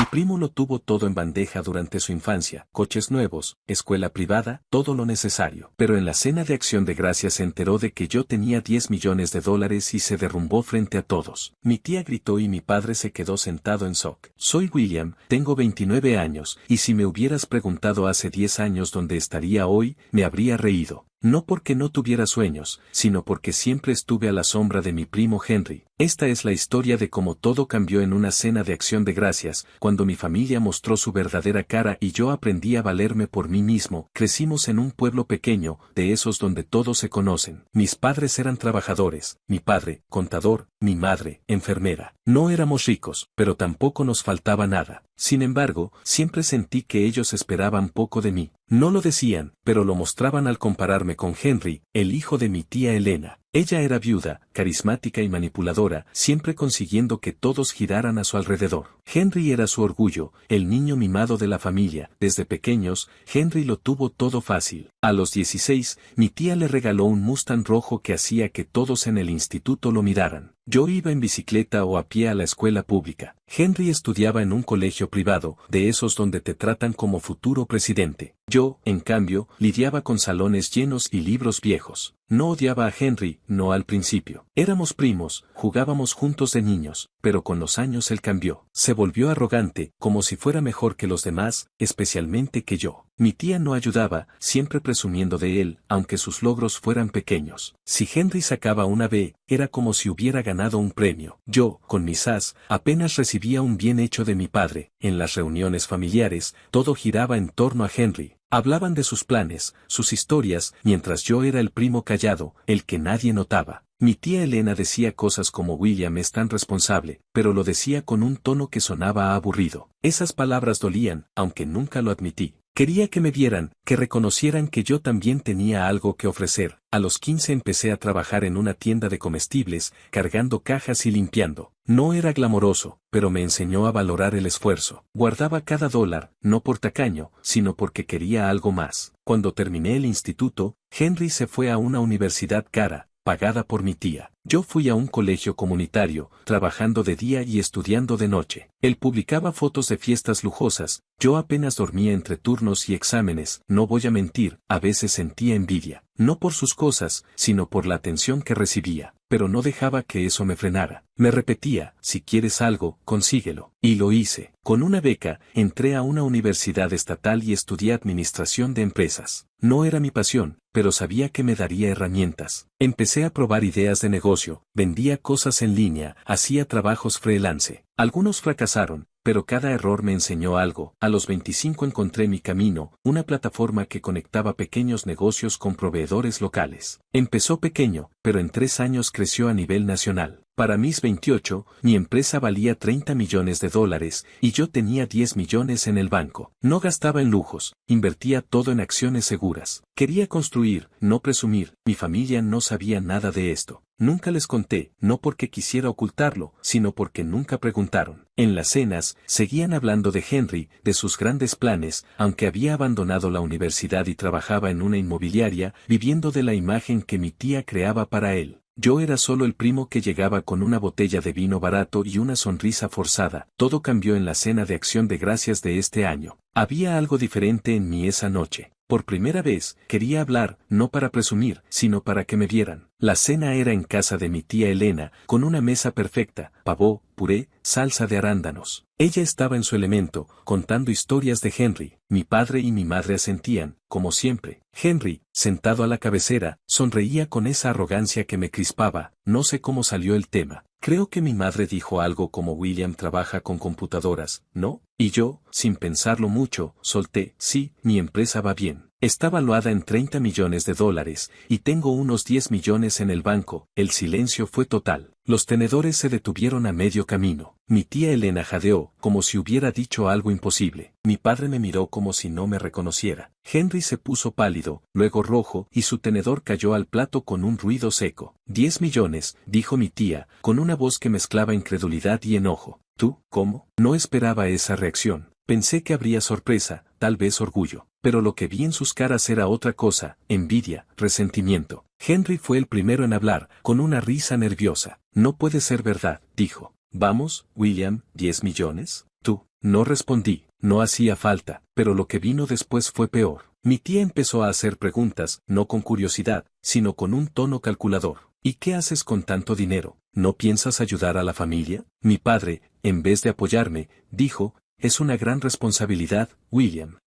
Mi primo lo tuvo todo en bandeja durante su infancia, coches nuevos, escuela privada, todo lo necesario. Pero en la cena de Acción de Gracias se enteró de que yo tenía 10 millones de dólares y se derrumbó frente a todos. Mi tía gritó y mi padre se quedó sentado en shock. Soy William, tengo 29 años, y si me hubieras preguntado hace 10 años dónde estaría hoy, me habría reído. No porque no tuviera sueños, sino porque siempre estuve a la sombra de mi primo Henry. Esta es la historia de cómo todo cambió en una cena de Acción de Gracias, cuando mi familia mostró su verdadera cara y yo aprendí a valerme por mí mismo. Crecimos en un pueblo pequeño, de esos donde todos se conocen. Mis padres eran trabajadores, mi padre, contador, mi madre, enfermera. No éramos ricos, pero tampoco nos faltaba nada. Sin embargo, siempre sentí que ellos esperaban poco de mí. No lo decían, pero lo mostraban al compararme con Henry, el hijo de mi tía Elena. Ella era viuda, carismática y manipuladora, siempre consiguiendo que todos giraran a su alrededor. Henry era su orgullo, el niño mimado de la familia. Desde pequeños, Henry lo tuvo todo fácil. A los 16, mi tía le regaló un Mustang rojo que hacía que todos en el instituto lo miraran. Yo iba en bicicleta o a pie a la escuela pública. Henry estudiaba en un colegio privado, de esos donde te tratan como futuro presidente. Yo, en cambio, lidiaba con salones llenos y libros viejos. No odiaba a Henry, no al principio. Éramos primos, jugábamos juntos de niños, pero con los años él cambió. Se volvió arrogante, como si fuera mejor que los demás, especialmente que yo. Mi tía no ayudaba, siempre presumiendo de él, aunque sus logros fueran pequeños. Si Henry sacaba una B, era como si hubiera ganado un premio. Yo, con mis As, apenas recibía un bien hecho de mi padre. En las reuniones familiares, todo giraba en torno a Henry. Hablaban de sus planes, sus historias, mientras yo era el primo callado, el que nadie notaba. Mi tía Elena decía cosas como William es tan responsable, pero lo decía con un tono que sonaba aburrido. Esas palabras dolían, aunque nunca lo admití. Quería que me vieran, que reconocieran que yo también tenía algo que ofrecer. A los 15 empecé a trabajar en una tienda de comestibles, cargando cajas y limpiando. No era glamoroso, pero me enseñó a valorar el esfuerzo. Guardaba cada dólar, no por tacaño, sino porque quería algo más. Cuando terminé el instituto, Henry se fue a una universidad cara, pagada por mi tía. Yo fui a un colegio comunitario, trabajando de día y estudiando de noche. Él publicaba fotos de fiestas lujosas, yo apenas dormía entre turnos y exámenes. No voy a mentir, a veces sentía envidia. No por sus cosas, sino por la atención que recibía. Pero no dejaba que eso me frenara. Me repetía, si quieres algo, consíguelo. Y lo hice. Con una beca, entré a una universidad estatal y estudié administración de empresas. No era mi pasión, pero sabía que me daría herramientas. Empecé a probar ideas de negocio, vendía cosas en línea, hacía trabajos freelance. Algunos fracasaron, pero cada error me enseñó algo. A los 25 encontré mi camino, una plataforma que conectaba pequeños negocios con proveedores locales. Empezó pequeño, pero en 3 años creció a nivel nacional. Para mis 28, mi empresa valía 30 millones de dólares y yo tenía 10 millones en el banco. No gastaba en lujos, invertía todo en acciones seguras. Quería construir, no presumir. Mi familia no sabía nada de esto. Nunca les conté, no porque quisiera ocultarlo, sino porque nunca preguntaron. En las cenas, seguían hablando de Henry, de sus grandes planes, aunque había abandonado la universidad y trabajaba en una inmobiliaria, viviendo de la imagen que mi tía creaba para él. Yo era solo el primo que llegaba con una botella de vino barato y una sonrisa forzada. Todo cambió en la cena de Acción de Gracias de este año. Había algo diferente en mí esa noche. Por primera vez, quería hablar, no para presumir, sino para que me vieran. La cena era en casa de mi tía Elena, con una mesa perfecta, pavó, puré, salsa de arándanos. Ella estaba en su elemento, contando historias de Henry. Mi padre y mi madre asentían, como siempre. Henry, sentado a la cabecera, sonreía con esa arrogancia que me crispaba. No sé cómo salió el tema. Creo que mi madre dijo algo como William trabaja con computadoras, ¿no? Y yo, sin pensarlo mucho, solté, sí, mi empresa va bien. Está valuada en 30 millones de dólares, y tengo unos 10 millones en el banco. El silencio fue total. Los tenedores se detuvieron a medio camino. Mi tía Elena jadeó, como si hubiera dicho algo imposible. Mi padre me miró como si no me reconociera. Henry se puso pálido, luego rojo, y su tenedor cayó al plato con un ruido seco. 10 millones, dijo mi tía, con una voz que mezclaba incredulidad y enojo. ¿Tú, cómo? No esperaba esa reacción. Pensé que habría sorpresa, tal vez orgullo. Pero lo que vi en sus caras era otra cosa, envidia, resentimiento. Henry fue el primero en hablar, con una risa nerviosa. No puede ser verdad, dijo. Vamos, William, 10 millones. Tú, No respondí, no hacía falta, pero lo que vino después fue peor. Mi tía empezó a hacer preguntas, no con curiosidad, sino con un tono calculador. ¿Y qué haces con tanto dinero? ¿No piensas ayudar a la familia? Mi padre, en vez de apoyarme, dijo, es una gran responsabilidad, William.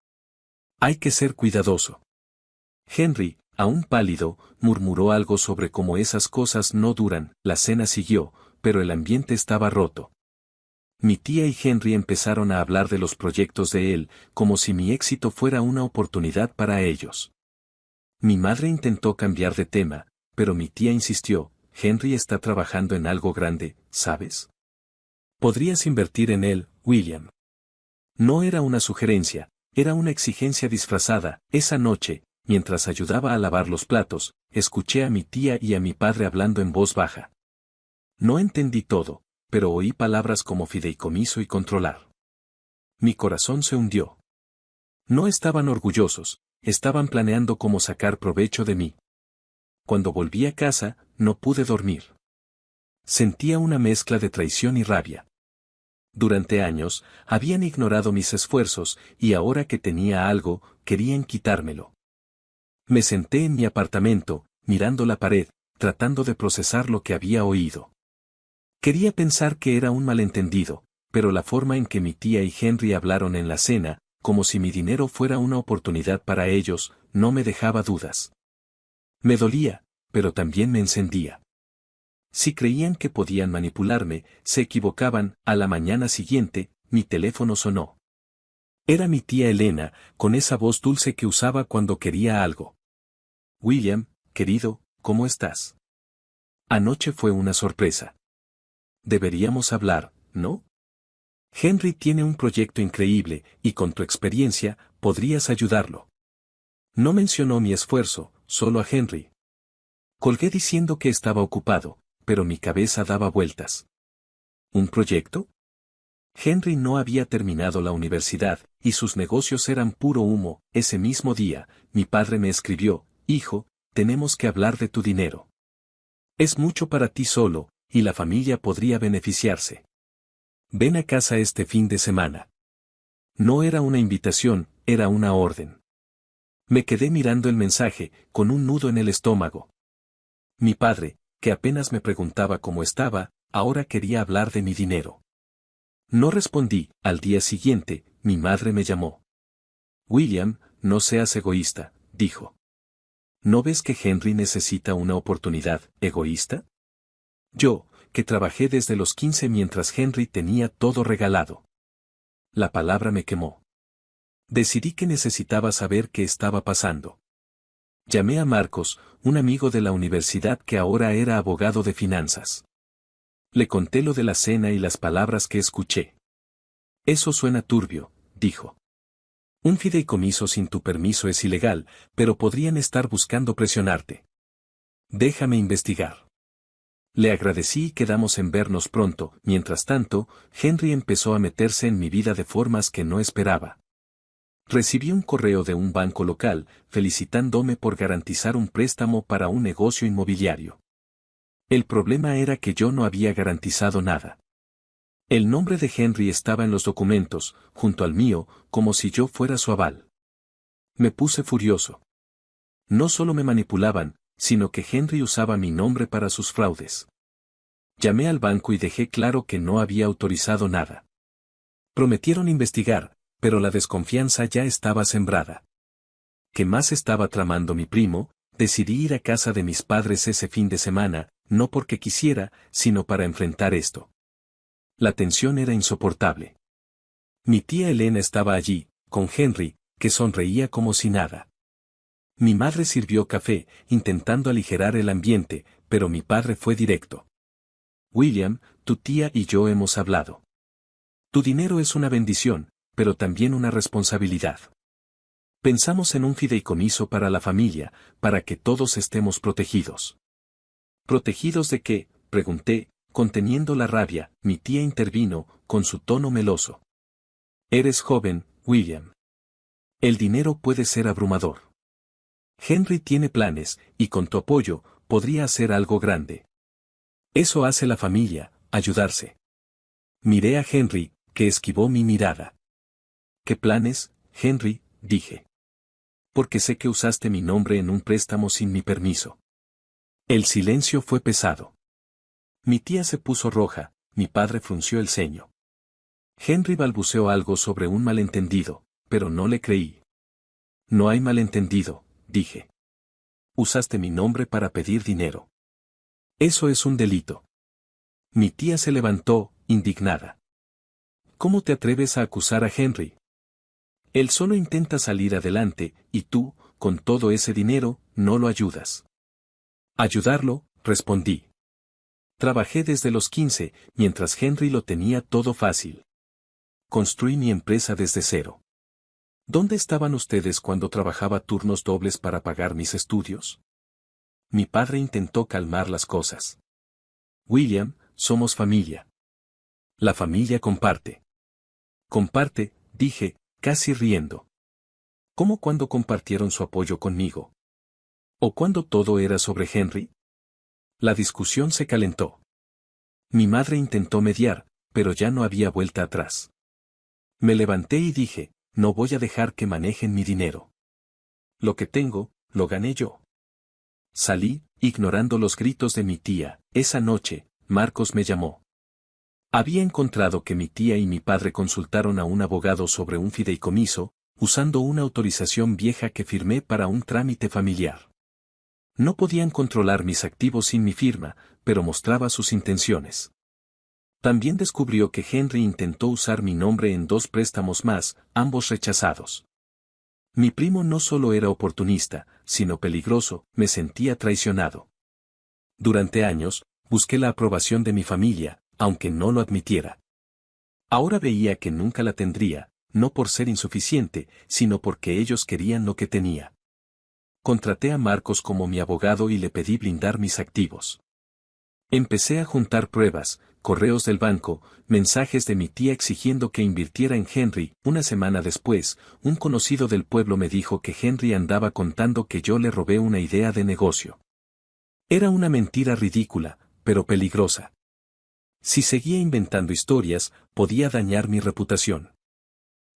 Hay que ser cuidadoso. Henry, aún pálido, murmuró algo sobre cómo esas cosas no duran. La cena siguió, pero el ambiente estaba roto. Mi tía y Henry empezaron a hablar de los proyectos de él, como si mi éxito fuera una oportunidad para ellos. Mi madre intentó cambiar de tema, pero mi tía insistió, Henry está trabajando en algo grande, ¿sabes? Podrías invertir en él, William. No era una sugerencia, era una exigencia disfrazada. Esa noche, mientras ayudaba a lavar los platos, escuché a mi tía y a mi padre hablando en voz baja. No entendí todo, pero oí palabras como fideicomiso y controlar. Mi corazón se hundió. No estaban orgullosos, estaban planeando cómo sacar provecho de mí. Cuando volví a casa, no pude dormir. Sentía una mezcla de traición y rabia. Durante años, habían ignorado mis esfuerzos, y ahora que tenía algo, querían quitármelo. Me senté en mi apartamento, mirando la pared, tratando de procesar lo que había oído. Quería pensar que era un malentendido, pero la forma en que mi tía y Henry hablaron en la cena, como si mi dinero fuera una oportunidad para ellos, no me dejaba dudas. Me dolía, pero también me encendía. Si creían que podían manipularme, se equivocaban. A la mañana siguiente, mi teléfono sonó. Era mi tía Elena, con esa voz dulce que usaba cuando quería algo. William, querido, ¿cómo estás? Anoche fue una sorpresa. Deberíamos hablar, ¿no? Henry tiene un proyecto increíble, y con tu experiencia, podrías ayudarlo. No mencionó mi esfuerzo, solo a Henry. Colgué diciendo que estaba ocupado, pero mi cabeza daba vueltas. ¿Un proyecto? Henry no había terminado la universidad, y sus negocios eran puro humo. Ese mismo día, mi padre me escribió, hijo, tenemos que hablar de tu dinero. Es mucho para ti solo, y la familia podría beneficiarse. Ven a casa este fin de semana. No era una invitación, era una orden. Me quedé mirando el mensaje, con un nudo en el estómago. Mi padre, que apenas me preguntaba cómo estaba, ahora quería hablar de mi dinero. No respondí. Al día siguiente, mi madre me llamó. William, no seas egoísta, dijo. ¿No ves que Henry necesita una oportunidad egoísta? Yo, que trabajé desde los 15 mientras Henry tenía todo regalado. La palabra me quemó. Decidí que necesitaba saber qué estaba pasando. Llamé a Marcos, un amigo de la universidad que ahora era abogado de finanzas. Le conté lo de la cena y las palabras que escuché. Eso suena turbio, dijo. Un fideicomiso sin tu permiso es ilegal, pero podrían estar buscando presionarte. Déjame investigar. Le agradecí y quedamos en vernos pronto. Mientras tanto, Henry empezó a meterse en mi vida de formas que no esperaba. Recibí un correo de un banco local, felicitándome por garantizar un préstamo para un negocio inmobiliario. El problema era que yo no había garantizado nada. El nombre de Henry estaba en los documentos, junto al mío, como si yo fuera su aval. Me puse furioso. No solo me manipulaban, sino que Henry usaba mi nombre para sus fraudes. Llamé al banco y dejé claro que no había autorizado nada. Prometieron investigar, pero la desconfianza ya estaba sembrada. ¿Qué más estaba tramando mi primo? Decidí ir a casa de mis padres ese fin de semana, no porque quisiera, sino para enfrentar esto. La tensión era insoportable. Mi tía Elena estaba allí, con Henry, que sonreía como si nada. Mi madre sirvió café, intentando aligerar el ambiente, pero mi padre fue directo. William, tu tía y yo hemos hablado. Tu dinero es una bendición, pero también una responsabilidad. Pensamos en un fideicomiso para la familia, para que todos estemos protegidos. ¿Protegidos de qué?, pregunté, conteniendo la rabia. Mi tía intervino, con su tono meloso. Eres joven, William. El dinero puede ser abrumador. Henry tiene planes, y con tu apoyo, podría hacer algo grande. Eso hace la familia, ayudarse. Miré a Henry, que esquivó mi mirada. ¿Qué planes, Henry?, dije. Porque sé que usaste mi nombre en un préstamo sin mi permiso. El silencio fue pesado. Mi tía se puso roja, mi padre frunció el ceño. Henry balbuceó algo sobre un malentendido, pero no le creí. No hay malentendido, dije. Usaste mi nombre para pedir dinero. Eso es un delito. Mi tía se levantó, indignada. ¿Cómo te atreves a acusar a Henry? Él solo intenta salir adelante, y tú, con todo ese dinero, no lo ayudas. Ayudarlo, respondí. Trabajé desde los 15, mientras Henry lo tenía todo fácil. Construí mi empresa desde cero. ¿Dónde estaban ustedes cuando trabajaba turnos dobles para pagar mis estudios? Mi padre intentó calmar las cosas. William, somos familia. La familia comparte. Comparte, dije, casi riendo. ¿Cómo cuando compartieron su apoyo conmigo? ¿O cuando todo era sobre Henry? La discusión se calentó. Mi madre intentó mediar, pero ya no había vuelta atrás. Me levanté y dije, no voy a dejar que manejen mi dinero. Lo que tengo, lo gané yo. Salí, ignorando los gritos de mi tía. Esa noche, Marcos me llamó. Había encontrado que mi tía y mi padre consultaron a un abogado sobre un fideicomiso, usando una autorización vieja que firmé para un trámite familiar. No podían controlar mis activos sin mi firma, pero mostraba sus intenciones. También descubrió que Henry intentó usar mi nombre en 2 préstamos más, ambos rechazados. Mi primo no solo era oportunista, sino peligroso, me sentía traicionado. Durante años, busqué la aprobación de mi familia, aunque no lo admitiera. Ahora veía que nunca la tendría, no por ser insuficiente, sino porque ellos querían lo que tenía. Contraté a Marcos como mi abogado y le pedí blindar mis activos. Empecé a juntar pruebas, correos del banco, mensajes de mi tía exigiendo que invirtiera en Henry. Una semana después, un conocido del pueblo me dijo que Henry andaba contando que yo le robé una idea de negocio. Era una mentira ridícula, pero peligrosa. Si seguía inventando historias, podía dañar mi reputación.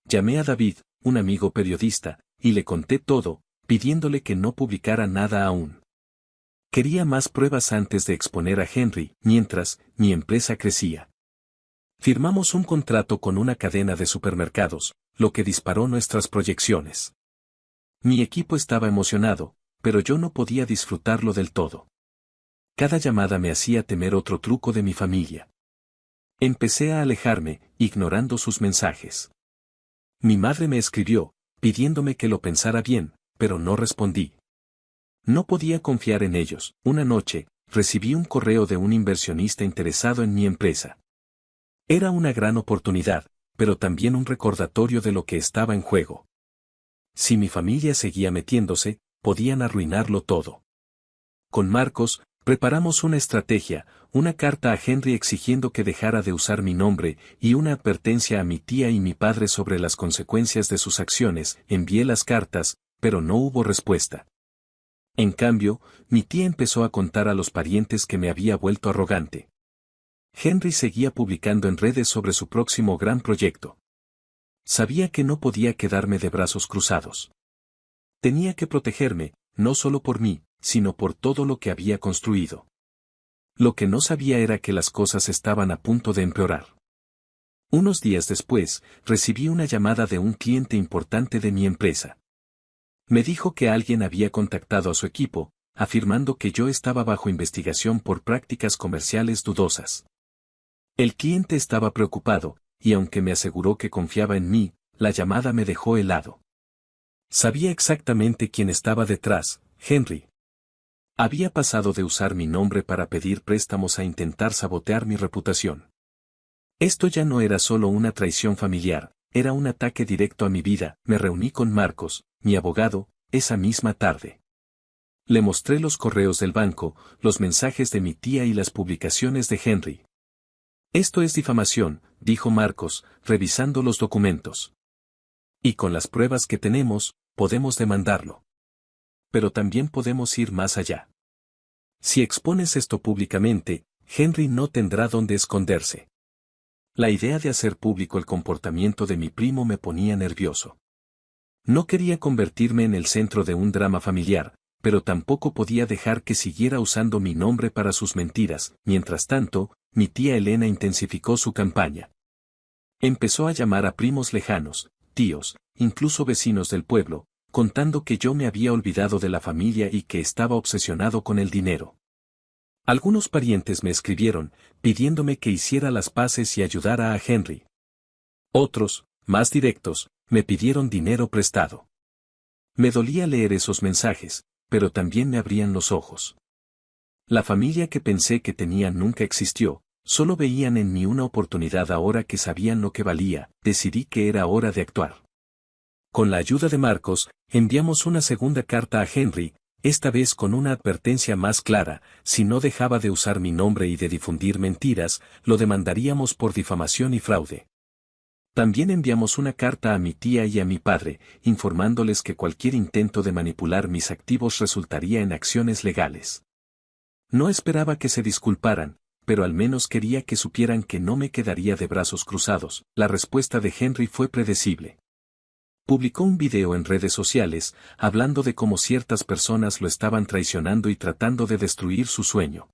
Llamé a David, un amigo periodista, y le conté todo, pidiéndole que no publicara nada aún. Quería más pruebas antes de exponer a Henry, mientras, mi empresa crecía. Firmamos un contrato con una cadena de supermercados, lo que disparó nuestras proyecciones. Mi equipo estaba emocionado, pero yo no podía disfrutarlo del todo. Cada llamada me hacía temer otro truco de mi familia. Empecé a alejarme, ignorando sus mensajes. Mi madre me escribió, pidiéndome que lo pensara bien, pero no respondí. No podía confiar en ellos. Una noche, recibí un correo de un inversionista interesado en mi empresa. Era una gran oportunidad, pero también un recordatorio de lo que estaba en juego. Si mi familia seguía metiéndose, podían arruinarlo todo. Con Marcos, preparamos una estrategia, una carta a Henry exigiendo que dejara de usar mi nombre y una advertencia a mi tía y mi padre sobre las consecuencias de sus acciones. Envié las cartas, pero no hubo respuesta. En cambio, mi tía empezó a contar a los parientes que me había vuelto arrogante. Henry seguía publicando en redes sobre su próximo gran proyecto. Sabía que no podía quedarme de brazos cruzados. Tenía que protegerme, no solo por mí, sino por todo lo que había construido. Lo que no sabía era que las cosas estaban a punto de empeorar. Unos días después, recibí una llamada de un cliente importante de mi empresa. Me dijo que alguien había contactado a su equipo, afirmando que yo estaba bajo investigación por prácticas comerciales dudosas. El cliente estaba preocupado, y aunque me aseguró que confiaba en mí, la llamada me dejó helado. Sabía exactamente quién estaba detrás, Henry. Había pasado de usar mi nombre para pedir préstamos a intentar sabotear mi reputación. Esto ya no era solo una traición familiar, era un ataque directo a mi vida. Me reuní con Marcos, mi abogado, esa misma tarde. Le mostré los correos del banco, los mensajes de mi tía y las publicaciones de Henry. Esto es difamación, dijo Marcos, revisando los documentos. Y con las pruebas que tenemos, podemos demandarlo. Pero también podemos ir más allá. Si expones esto públicamente, Henry no tendrá dónde esconderse. La idea de hacer público el comportamiento de mi primo me ponía nervioso. No quería convertirme en el centro de un drama familiar, pero tampoco podía dejar que siguiera usando mi nombre para sus mentiras. Mientras tanto, mi tía Elena intensificó su campaña. Empezó a llamar a primos lejanos, tíos, incluso vecinos del pueblo, contando que yo me había olvidado de la familia y que estaba obsesionado con el dinero. Algunos parientes me escribieron, pidiéndome que hiciera las paces y ayudara a Henry. Otros, más directos, me pidieron dinero prestado. Me dolía leer esos mensajes, pero también me abrían los ojos. La familia que pensé que tenía nunca existió, solo veían en mí una oportunidad ahora que sabían lo que valía. Decidí que era hora de actuar. Con la ayuda de Marcos, enviamos una segunda carta a Henry, esta vez con una advertencia más clara: si no dejaba de usar mi nombre y de difundir mentiras, lo demandaríamos por difamación y fraude. También enviamos una carta a mi tía y a mi padre, informándoles que cualquier intento de manipular mis activos resultaría en acciones legales. No esperaba que se disculparan, pero al menos quería que supieran que no me quedaría de brazos cruzados. La respuesta de Henry fue predecible. Publicó un video en redes sociales, hablando de cómo ciertas personas lo estaban traicionando y tratando de destruir su sueño.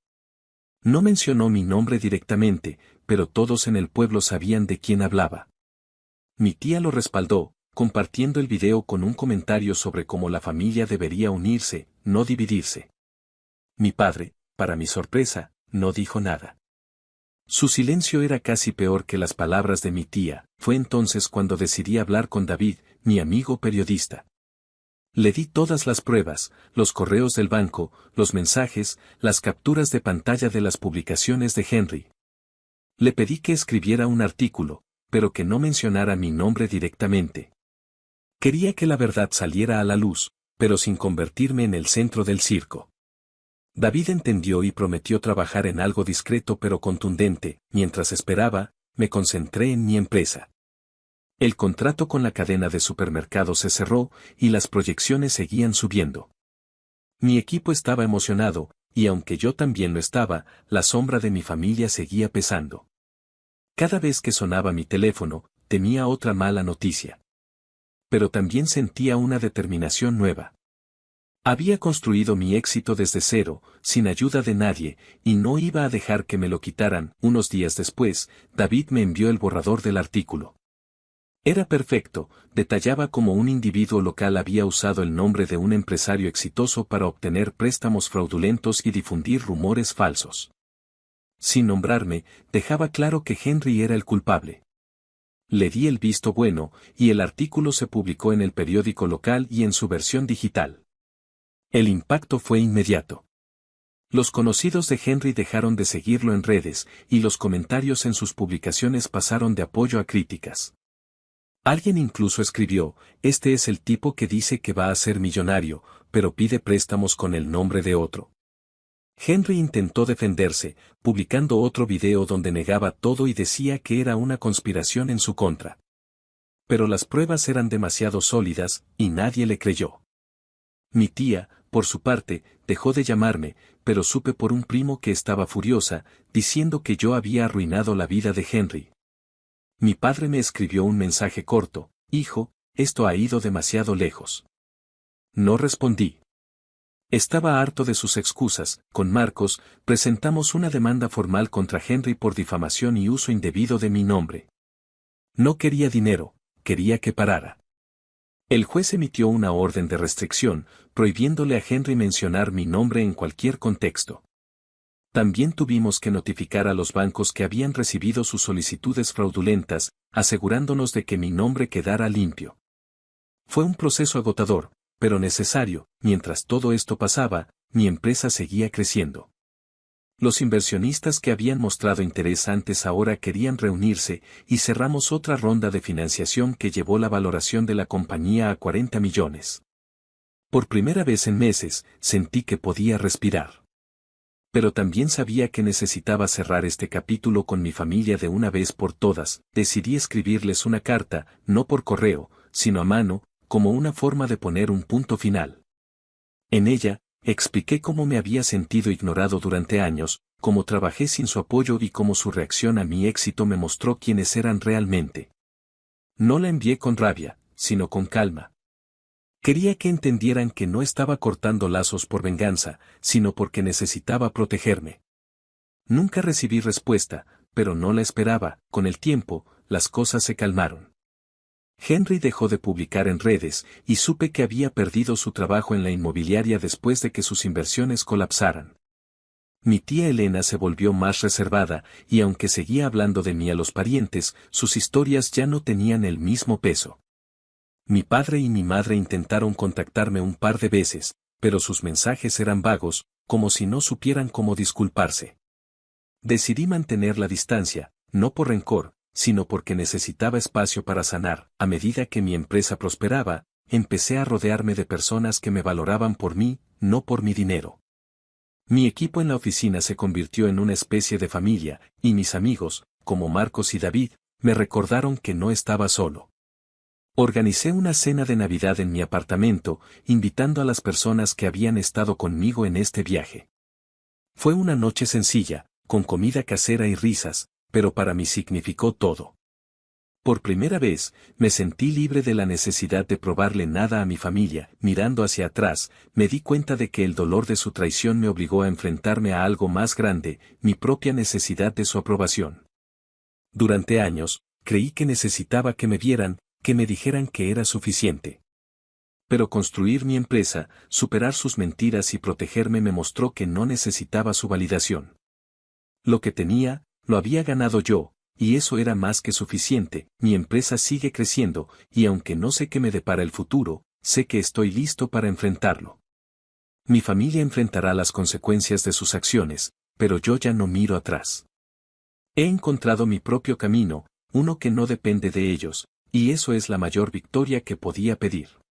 No mencionó mi nombre directamente, pero todos en el pueblo sabían de quién hablaba. Mi tía lo respaldó, compartiendo el video con un comentario sobre cómo la familia debería unirse, no dividirse. Mi padre, para mi sorpresa, no dijo nada. Su silencio era casi peor que las palabras de mi tía. Fue entonces cuando decidí hablar con David, mi amigo periodista. Le di todas las pruebas, los correos del banco, los mensajes, las capturas de pantalla de las publicaciones de Henry. Le pedí que escribiera un artículo, pero que no mencionara mi nombre directamente. Quería que la verdad saliera a la luz, pero sin convertirme en el centro del circo. David entendió y prometió trabajar en algo discreto pero contundente. Mientras esperaba, me concentré en mi empresa. El contrato con la cadena de supermercados se cerró, y las proyecciones seguían subiendo. Mi equipo estaba emocionado, y aunque yo también lo estaba, la sombra de mi familia seguía pesando. Cada vez que sonaba mi teléfono, temía otra mala noticia. Pero también sentía una determinación nueva. Había construido mi éxito desde cero, sin ayuda de nadie, y no iba a dejar que me lo quitaran. Unos días después, David me envió el borrador del artículo. Era perfecto, detallaba cómo un individuo local había usado el nombre de un empresario exitoso para obtener préstamos fraudulentos y difundir rumores falsos. Sin nombrarme, dejaba claro que Henry era el culpable. Le di el visto bueno, y el artículo se publicó en el periódico local y en su versión digital. El impacto fue inmediato. Los conocidos de Henry dejaron de seguirlo en redes, y los comentarios en sus publicaciones pasaron de apoyo a críticas. Alguien incluso escribió: este es el tipo que dice que va a ser millonario, pero pide préstamos con el nombre de otro. Henry intentó defenderse, publicando otro video donde negaba todo y decía que era una conspiración en su contra. Pero las pruebas eran demasiado sólidas, y nadie le creyó. Mi tía, por su parte, dejó de llamarme, pero supe por un primo que estaba furiosa, diciendo que yo había arruinado la vida de Henry. Mi padre me escribió un mensaje corto: hijo, esto ha ido demasiado lejos. No respondí. Estaba harto de sus excusas. Con Marcos, presentamos una demanda formal contra Henry por difamación y uso indebido de mi nombre. No quería dinero, quería que parara. El juez emitió una orden de restricción, prohibiéndole a Henry mencionar mi nombre en cualquier contexto. También tuvimos que notificar a los bancos que habían recibido sus solicitudes fraudulentas, asegurándonos de que mi nombre quedara limpio. Fue un proceso agotador, pero necesario. Mientras todo esto pasaba, mi empresa seguía creciendo. Los inversionistas que habían mostrado interés antes ahora querían reunirse, y cerramos otra ronda de financiación que llevó la valoración de la compañía a 40 millones. Por primera vez en meses, sentí que podía respirar. Pero también sabía que necesitaba cerrar este capítulo con mi familia de una vez por todas. Decidí escribirles una carta, no por correo, sino a mano, como una forma de poner un punto final. En ella, expliqué cómo me había sentido ignorado durante años, cómo trabajé sin su apoyo y cómo su reacción a mi éxito me mostró quiénes eran realmente. No la envié con rabia, sino con calma. Quería que entendieran que no estaba cortando lazos por venganza, sino porque necesitaba protegerme. Nunca recibí respuesta, pero no la esperaba. Con el tiempo, las cosas se calmaron. Henry dejó de publicar en redes y supe que había perdido su trabajo en la inmobiliaria después de que sus inversiones colapsaran. Mi tía Elena se volvió más reservada y aunque seguía hablando de mí a los parientes, sus historias ya no tenían el mismo peso. Mi padre y mi madre intentaron contactarme un par de veces, pero sus mensajes eran vagos, como si no supieran cómo disculparse. Decidí mantener la distancia, no por rencor, sino porque necesitaba espacio para sanar. A medida que mi empresa prosperaba, empecé a rodearme de personas que me valoraban por mí, no por mi dinero. Mi equipo en la oficina se convirtió en una especie de familia, y mis amigos, como Marcos y David, me recordaron que no estaba solo. Organicé una cena de Navidad en mi apartamento, invitando a las personas que habían estado conmigo en este viaje. Fue una noche sencilla, con comida casera y risas, pero para mí significó todo. Por primera vez, me sentí libre de la necesidad de probarle nada a mi familia. Mirando hacia atrás, me di cuenta de que el dolor de su traición me obligó a enfrentarme a algo más grande, mi propia necesidad de su aprobación. Durante años, creí que necesitaba que me vieran, que me dijeran que era suficiente. Pero construir mi empresa, superar sus mentiras y protegerme me mostró que no necesitaba su validación. Lo que tenía, lo había ganado yo, y eso era más que suficiente. Mi empresa sigue creciendo, y aunque no sé qué me depara el futuro, sé que estoy listo para enfrentarlo. Mi familia enfrentará las consecuencias de sus acciones, pero yo ya no miro atrás. He encontrado mi propio camino, uno que no depende de ellos, y eso es la mayor victoria que podía pedir.